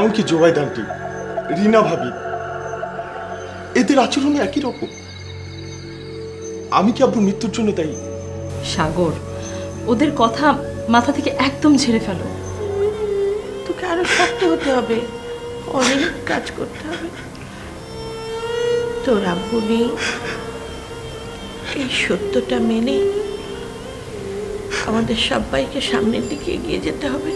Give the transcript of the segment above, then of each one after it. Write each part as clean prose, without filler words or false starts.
এমনকি জোবাইদ আন্টি, রিনা ভাবি, এদের আচরণ একই রকম। আমি কি আব্বুর মৃত্যুর জন্য দায়ী? সাগর, ওদের কথা মাথা থেকে একদম ঝেড়ে ফেলো। তোকে আরো শক্ত হতে হবে, অনেক কাজ করতে হবে। তোর আব্বু নেই, এই সত্যটা মেনে আমাদের সবাইকে সামনের দিকে এগিয়ে যেতে হবে।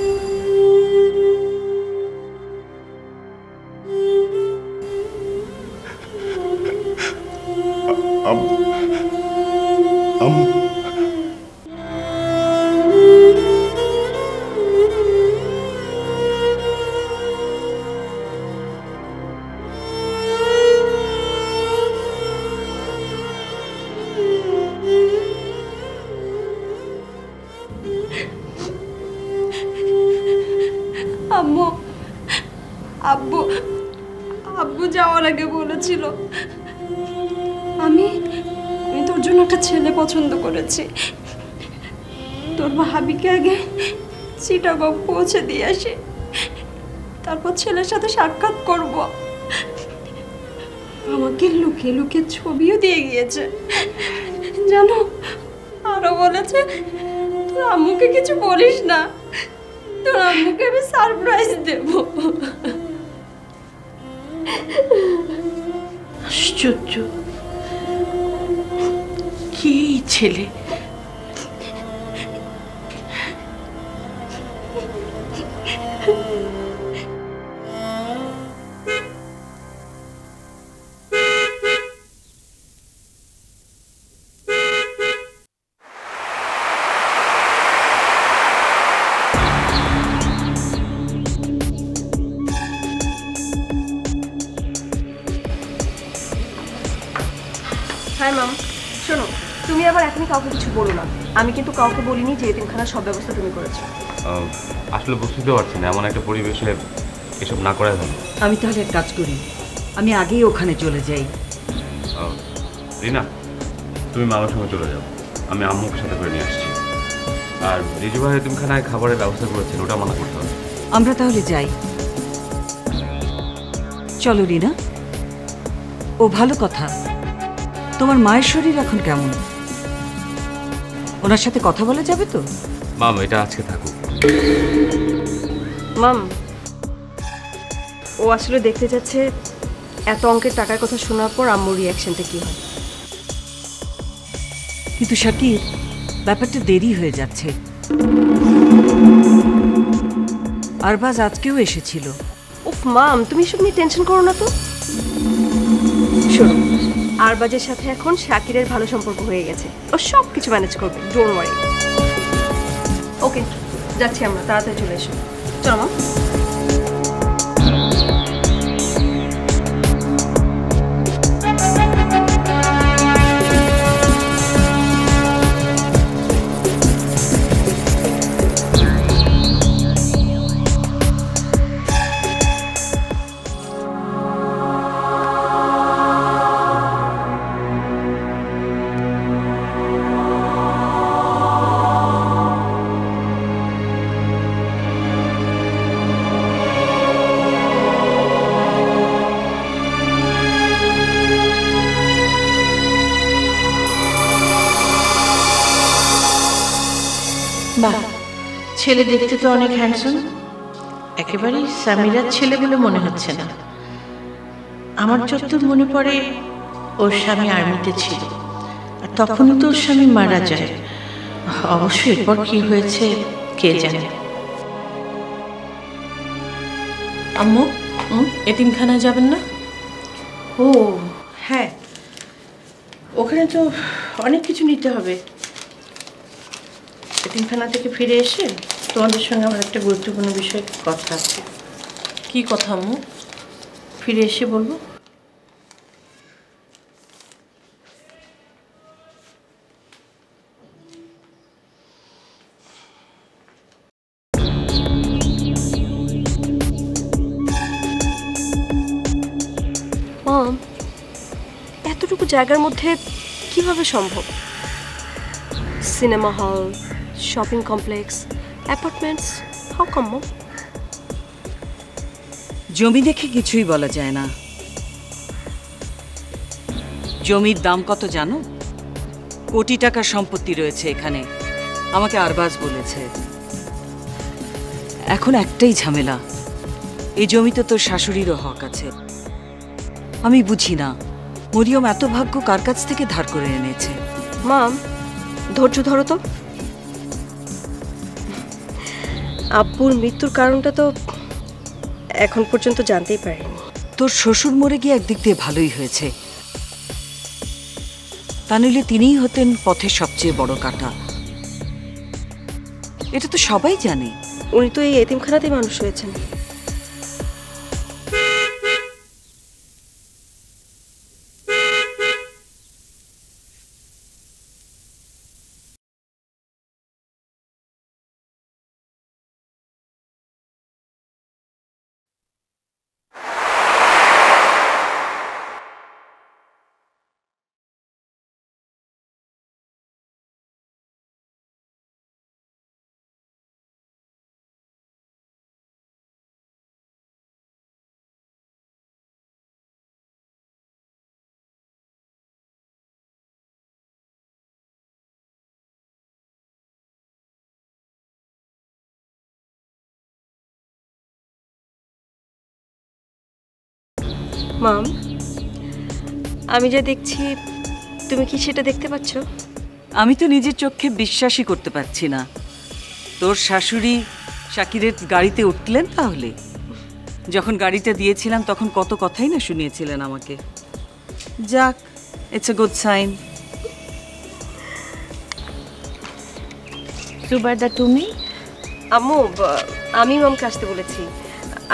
আম্মু, আব্বু আব্বু যাওয়ার আগে বলেছিল আমি তোর জন্য একটা ছেলে পছন্দ করেছি, তোর ভাবিকে আগে চিটাগং পৌঁছে দিয়ে আসি, তারপর ছেলের সাথে সাক্ষাৎ করব। আমাকে লুকিয়ে লুকিয়ে ছবিও দিয়ে গিয়েছে জানো। আরো বলেছে তোর আম্মুকে কিছু বলিস না, তোর আম্মুকে আমি সারপ্রাইজ দেব। আশ্চর্য, কি ছেলে! হ্যাঁ ম্যাম, শোনো, তুমি আবার এখনই কাউকে কিছু বলো না। আমি কিন্তু কাউকে বলিনি যে এতিমখানার সব ব্যবস্থা তুমি করেছো। আসলে বুঝতে পারছি না, এমন একটা পরিবেশে এসব না করাই ভালো। আমি তাহলে এক কাজ করি, আমি আগেই ওখানে চলে যাই। রিনা, তুমি মামার সঙ্গে চলে যাও, আমি আম্মুকে সাথে করে নিয়ে আসছি। আর রিজু ভাই এতিমখানায় খাবারের ব্যবস্থা করেছেন, ওটা মানা করতে হবে। আমরা তাহলে যাই। চলো রিনা। ও ভালো কথা, তোমার মায়ের শরীর এখন কেমন? ওনার সাথে কথা বলা যাবে তো? মাম, এটা আজকে থাকুক। মাম, ও আসলে দেখতে যাচ্ছে এত অঙ্কের টাকার কথা শোনার পর আম্মুর রিয়াকশনটা কি হয়। কিন্তু শাকির, ব্যাপারটা দেরি হয়ে যাচ্ছে। আরবাজ আজকেও এসেছিল। উফ মাম, তুমি এসব নিয়ে টেনশন করো না তো। শোনো, আরবাজের সাথে এখন শাকিরের ভালো সম্পর্ক হয়ে গেছে, ও সব কিছু ম্যানেজ করবে, ডোন্ট ওয়ারি। ওকে, যাচ্ছি আমরা, তাড়াতাড়ি চলে এসো। চলো মাম। বাহ, ছেলে দেখতে তো অনেক হ্যান্ডসাম, একেবারেই সামিরার ছেলে বলে মনে হচ্ছে না। আমার যতদূর মনে পড়ে ওর স্বামী আর্মিতে ছিল, আর তখনই তো ওর স্বামী মারা যায়। অবশ্যই এরপর কি হয়েছে কে জানে। আম্মু, এতিমখানায় যাবেন না? ও হ্যাঁ, ওখানে তো অনেক কিছু নিতে হবে। এতিমখানা থেকে ফিরে এসে তোমাদের সঙ্গে আমার একটা গুরুত্বপূর্ণ বিষয়ে কথা আছে। কি কথা আম্মু? ফিরে এসে বলবো। মাম, এতটুকু জায়গার মধ্যে কিভাবে সম্ভব? Cinema hall, shopping complex, apartments, how come? জমি দেখে কিছুই বলা যায় না। জমির দাম কত জানো? কোটি টাকার সম্পত্তি রয়েছে এখানে, আমাকে আরবাজ বলেছে। এখন একটাই ঝামেলা, এই জমিতে তোর শাশুড়িরও হক আছে। আমি বুঝি না মরিয়ম এত ভাগ্য কার কাছ থেকে ধার করে এনেছে। মাম, ধৈর্য ধরো তো। আব্বুর মৃত্যুর কারণটা তো এখন পর্যন্ত জানতেই পারিনি। তোর শ্বশুর মরে গিয়ে একদিক দিয়ে ভালোই হয়েছে, তা নইলে তিনিই হতেন পথের সবচেয়ে বড় কাঁটা। এটা তো সবাই জানে। উনি তো এই এতিমখানাতেই মানুষ হয়েছেন। মাম, আমি যা দেখছি তুমি কি সেটা দেখতে পাচ্ছ? আমি তো নিজের চোখে বিশ্বাসই করতে পারছি না। তোর শাশুড়ি শাকিরের গাড়িতে উঠলেন তাহলে? যখন গাড়িটা দিয়েছিলাম তখন কত কথাই না শুনিয়েছিলেন আমাকে। যাক, it's a good sign. Zubaida, তুমি? আম্মু, আমি মামকে আসতে বলেছি।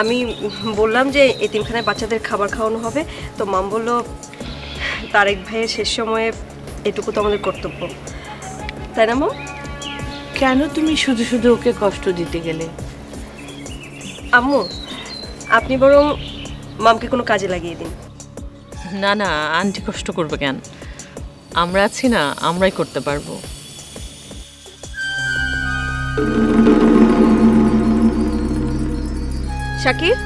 আমি বললাম যে এতিমখানায় বাচ্চাদের খাবার খাওয়ানো হবে, তো মাম বলল তারেক ভাইয়ের শেষ সময়ে এটুকু তো আমাদের কর্তব্য, তাই না মাম? কেন তুমি শুধু শুধু ওকে কষ্ট দিতে গেলে? আম্মু, আপনি বরং মামকে কোনো কাজে লাগিয়ে দিন। না না, আন্টি কষ্ট করবে কেন? আমরা আছি না, আমরাই করতে পারবো। শাকির,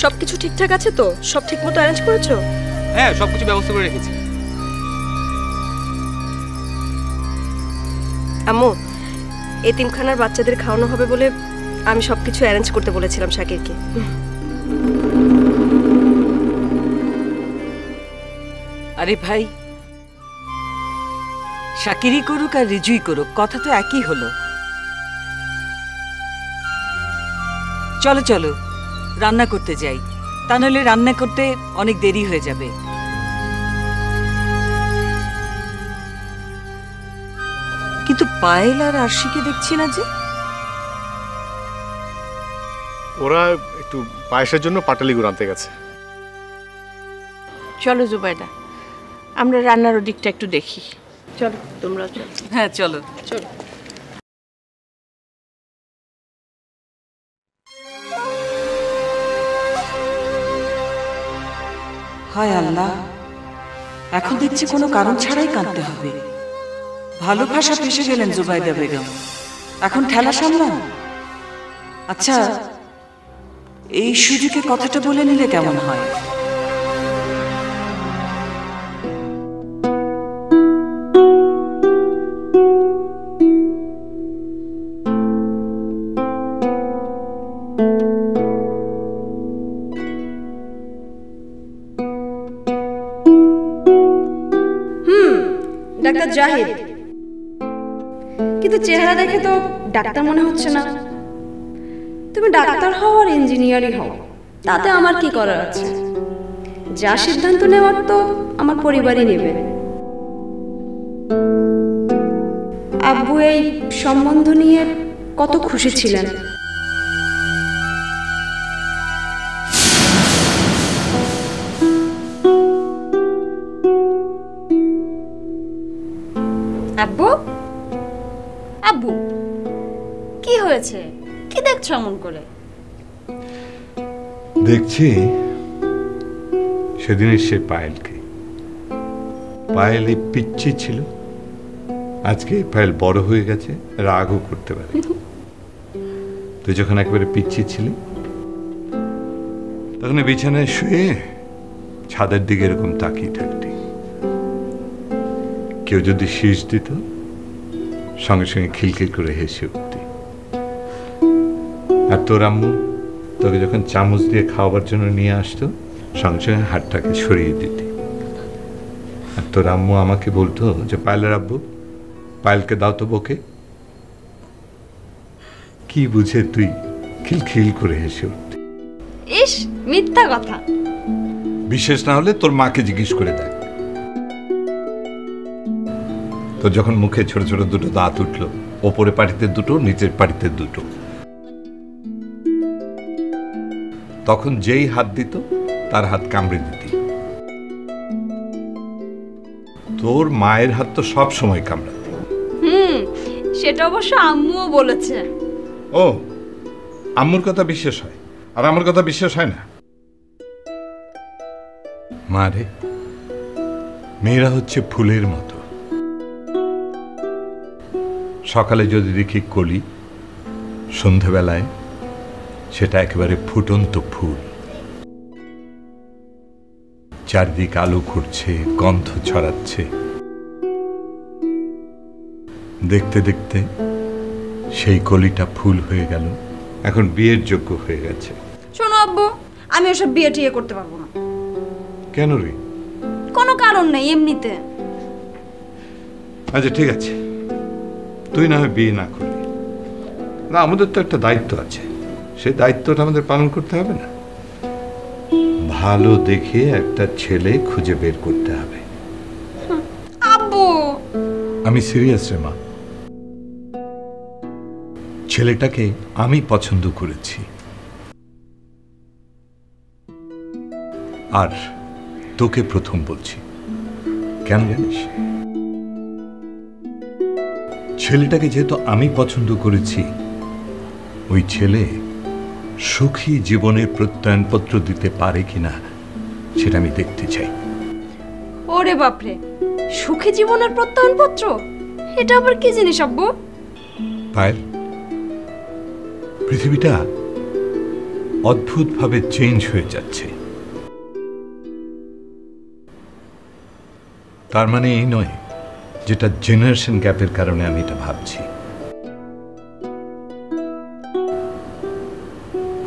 সবকিছু ঠিকঠাক আছে তো? সব ঠিকমতো অ্যারেঞ্জ করেছো? হ্যাঁ, সবকিছু ব্যবস্থা করে রেখেছি। আম্মু, এতিমখানার বাচ্চাদের খাওয়ানো হবে বলে আমি সবকিছু অ্যারেঞ্জ করতে বলেছিলাম শাকিরকে। আরে ভাই, শাকিরই করুক আর রিজুই করুক, কথা তো একই হলো। চলো চলো রান্না করতে যাই, তা নাহলে রান্না করতে অনেক দেরি হয়ে যাবে। কিন্তু পায়েল আর আরশিকে দেখছি না যে। ওরা একটু পায়েসের জন্য পাটালি গুড় আনতে গেছে। চলো জুবাইদা, আমরা রান্নার ওদিকটা একটু দেখি। চলো, তোমরা চলো। হ্যাঁ চলো চলো। হায় আল্লাহ, এখন দেখছি কোনো কারণ ছাড়াই কাঁদতে হবে। ভালো ভাষা ফেসে গেলেন জুবাইদা বেগম, এখন ঠেলা সামলান। আচ্ছা, এই সুযোগে কথাটা বলে নিলে কেমন হয়? ডাক্তার জাহিদ, কিন্তু চেহারা দেখে তো ডাক্তার মনে হচ্ছে না। তুমি ডাক্তার হও আর ইঞ্জিনিয়ারই হও, তাতে আমার কি করার আছে? যা সিদ্ধান্ত নেওয়ার তো আমার পরিবারই নেবে। আব্বু এই সম্বন্ধ নিয়ে কত খুশি ছিলেন। আব্বু, আব্বু কি হয়েছে? কি দেখছো এমন করে? দেখছি সেদিনের সে পায়েলকে। পায়েল এই পিচ্ছি ছিল, আজকে পায়েল বড় হয়ে গেছে, রাগও করতে পারে। তুই যখন একেবারে পিচ্ছি ছিলি তখন বিছানায় শুয়ে ছাদের দিকে এরকম তাকিয়ে থাকতি। কেউ যদি শীষ দিত সঙ্গে সঙ্গে খিলখিল করে হেসে উঠতি। আর তোর আম্মু তোকে যখন চামচ দিয়ে খাওয়াবার জন্য নিয়ে আসতো সঙ্গে সঙ্গে হাতটাকে সরিয়ে দিতি। আর তোর আম্মু আমাকে বলতো যে পায়েলের আব্বু, পায়েলকে দাও তো বকে। কি বুঝে তুই খিলখিল করে হেসে উঠতি। ইস, মিথ্যা কথা। বিশেষ না হলে তোর মাকে জিজ্ঞেস করে দেখ। তোর যখন মুখে ছোট ছোট দুটো দাঁত উঠলো, ওপরে পাটিতে দুটো, নিচের পাটিতে দুটো, তখন যেই হাত দিত তার হাত কামড়ে দিতি। তোর মায়ের হাত তো সব সময় কামড়াতি। সেটা অবশ্য আম্মুও বলেছে। ও, আম্মুর কথা বিশ্বাস হয় আর আমার কথা বিশ্বাস হয় না? মা রে, মেয়েরা হচ্ছে ফুলের মতো। সকালে যদি দেখি কলি, সন্ধেবেলায় সেটা একেবারে ফুটন্ত ফুল। চারদিক আলো ঘুরছে, গন্ধ ছড়াচ্ছে। দেখতে দেখতে সেই কলিটা ফুল হয়ে গেল, এখন বিয়ের যোগ্য হয়ে গেছে। শোনো আব্বু, আমি ওসব বিয়ে টিয়ে করতে পারবো না। কেন রে? কোনো কারণ নেই, এমনিতে। আচ্ছা ঠিক আছে, তুই না হয় বিয়ে না করবি, না আমাদের তো একটা দায়িত্ব আছে, সেই দায়িত্বটা আমাদের পালন করতে হবে না? ভালো দেখে একটা ছেলে খুঁজে বের করতে হবে। আব্বু, আমি সিরিয়াস রে মা। ছেলেটাকে আমি পছন্দ করেছি, আর তোকে প্রথম বলছি। কেন জানিস? ছেলেটাকে যেহেতু আমি পছন্দ করেছি, ওই ছেলে সুখী জীবনের প্রত্যয়নপত্র দিতে পারে কিনা সেটা আমি দেখতে চাই। ওরে বাপরে, সুখী জীবনের প্রত্যয়নপত্র? এটা আবার কি জিনিস আব্বু? পায়েল, পৃথিবীটা অদ্ভুতভাবে চেঞ্জ হয়ে যাচ্ছে। তার মানে এই নয় যেটা জেনারেশন গ্যাপের কারণে আমি এটা ভাবছি।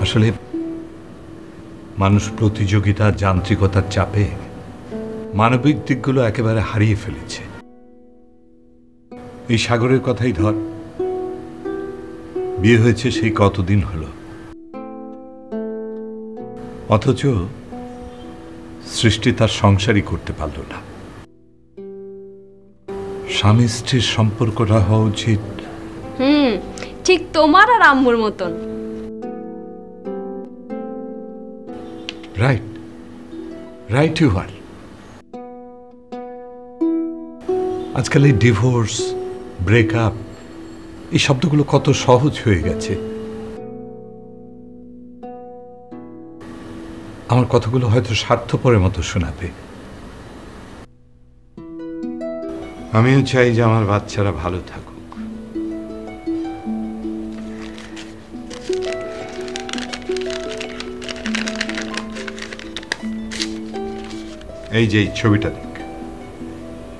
আসলে মানুষ প্রতিযোগিতা, যান্ত্রিকতার চাপে মানবিক দিকগুলো একেবারে হারিয়ে ফেলেছে। এই সাগরের কথাই ধর, বিয়ে হয়েছে সেই কতদিন হলো, অথচ সৃষ্টি তার সংসারই করতে পারল না। স্বামী স্ত্রীর সম্পর্কটা হওয়া উচিত ঠিক তোমার আর আম্মুর মতন। Right, right you are. আজকাল এই ডিভোর্স, ব্রেকআপ, এই শব্দগুলো কত সহজ হয়ে গেছে। আমার কথাগুলো হয়তো স্বার্থপরের মতো শোনাবে। আমিও চাই যে আমার বাচ্চারা ভালো থাকুক। এই যে ছবিটা দেখ,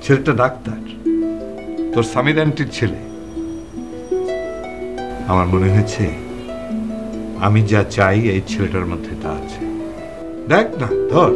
ছেলেটা ডাক্তার, তোর সামির আন্টির ছেলে। আমার মনে হয়েছে আমি যা চাই এই ছেলেটার মধ্যে তা আছে। দেখ না, ধর।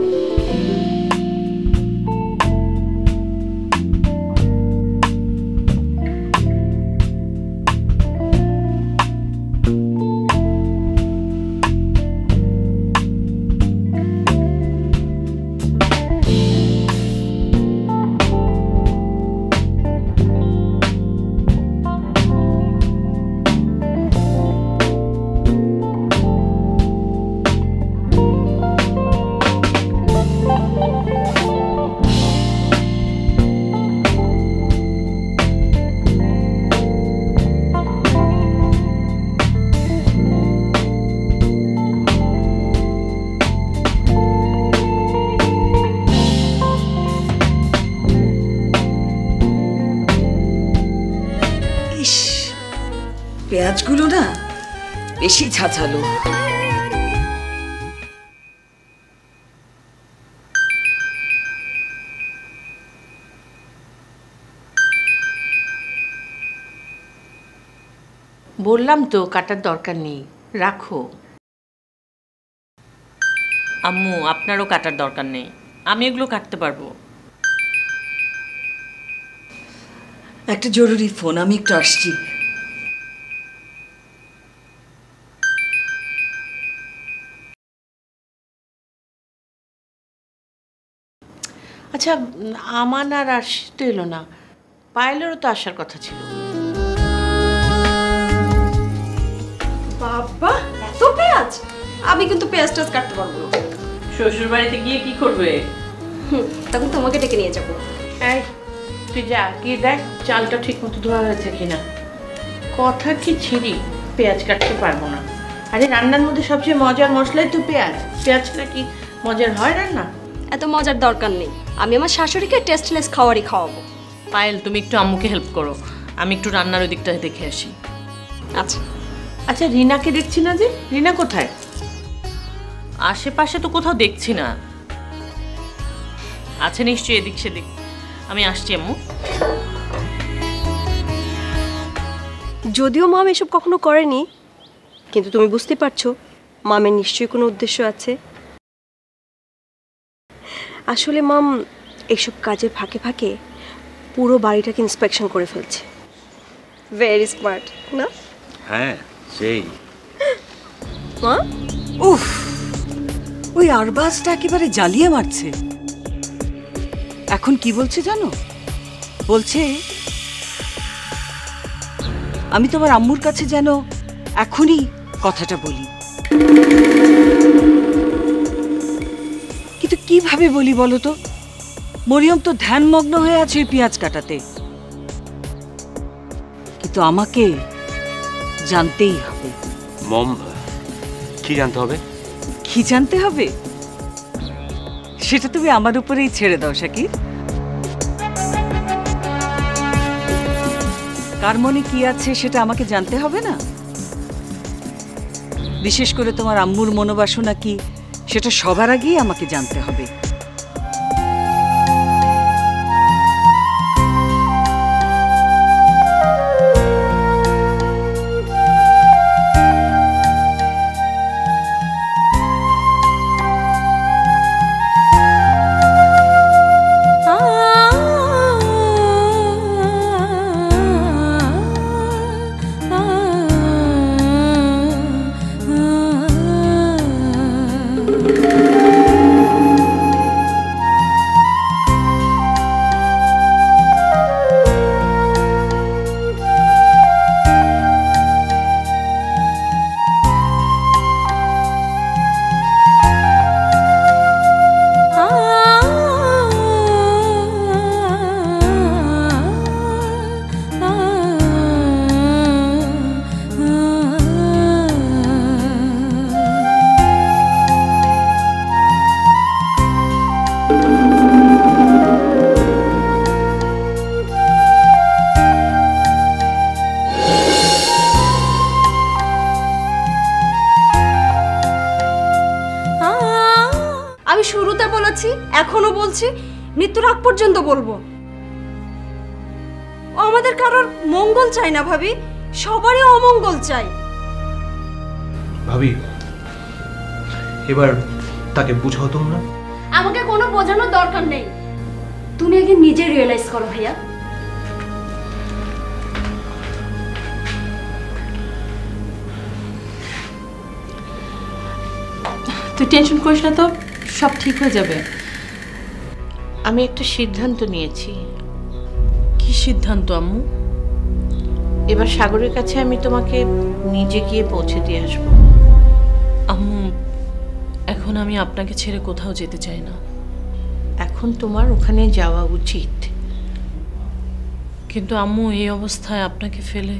পেঁয়াজগুলো না বেশি ঝাঁঝালো। বললাম তো কাটার দরকার নেই, রাখো। আম্মু আপনারও কাটার দরকার নেই, আমি এগুলো কাটতে পারবো। একটা জরুরি ফোন, আমি একটু আসছি। আচ্ছা, আমান আর আরশি তো এলো না, পায়েলেরও তো আসার কথা ছিল। বাবা এত পেঁয়াজ! আমি কিন্তু পেঁয়াজ টাজ কাটতে পারবো না। শ্বশুর বাড়িতে গিয়ে কি করবে? তখন তোমাকে ডেকে নিয়ে যাবো। এই তুই যা, গিয়ে দেখ চালটা ঠিক মতো ধোয়া হয়েছে কিনা। কথা কি ছিড়ি, পেঁয়াজ কাটতে পারবো না? আরে রান্নার মধ্যে সবচেয়ে মজার মশলাই তো পেঁয়াজ। পেঁয়াজ নাকি মজার হয় রান্না? এত মজার দরকার নেই, আমি আমার শাশুড়িকে টেস্টলেস খাওয়ারই খাওয়াবো। পায়েল তুমি একটু আম্মুকে হেল্প করো, আমি একটু রান্নার ওই দিকটা দেখে আসি। আচ্ছা আচ্ছা, রিনাকে দেখছি না যে, রিনা কোথায়? আশেপাশে তো কোথাও দেখছি না। আছে নিশ্চয়ই এদিক সেদিক। আমি আসছি আম্মু। যদিও মাম এসব কখনো করেনি, কিন্তু তুমি বুঝতে পারছো মামের নিশ্চয়ই কোনো উদ্দেশ্য আছে। আসলে মাম এইসব কাজের ফাঁকে ফাঁকে পুরো বাড়িটাকে ইন্সপেকশন করে ফেলছে। ভেরি স্মার্ট না? হ্যাঁ সেই। মা উফ, ওই আরবাজটা একেবারে জ্বালিয়ে মারছে। এখন কি বলছে জানো? বলছে আমি তোমার আম্মুর কাছে যেন এখনই কথাটা বলি। কিন্তু কিভাবে বলি বলো তো? মরিয়ম তো ধ্যানমগ্ন হয়ে আছে ওই পেঁয়াজ কাটাতে। কিন্তু আমাকে জানতেই হবে। মম, কি জানতে হবে? কি জানতে হবে সেটা তুমি আমার উপরেই ছেড়ে দাও শাকির। কার মনে কি আছে সেটা আমাকে জানতে হবে না? বিশেষ করে তোমার আম্মুর মনোবাসনা কি সেটা সবার আগেই আমাকে জানতে হবে। আমি শুরুতে বলেছি, এখনো বলছি, মৃত্যুর আগ পর্যন্ত বলবো, ও আমাদের কারোর মঙ্গল চাই না ভাবি, সবারই অমঙ্গল চাই। ভাবি এবার তাকে বুঝাও তোমরা। আমাকে কোনো বোঝানোর দরকার নেই, তুমি আগে নিজে রিয়েলাইজ করো ভাইয়া। তুই টেনশন করিস না তো, সব ঠিক হয়ে যাবে। আমি একটা সিদ্ধান্ত নিয়েছি। কি সিদ্ধান্ত আম্মু? এবার সাগরের কাছে আমি তোমাকে নিজে গিয়ে পৌঁছে দিয়ে আসবো। আম্মু এখন আমি আপনাকে ছেড়ে কোথাও যেতে চাই না। এখন তোমার ওখানে যাওয়া উচিত। কিন্তু আম্মু এই অবস্থায় আপনাকে ফেলে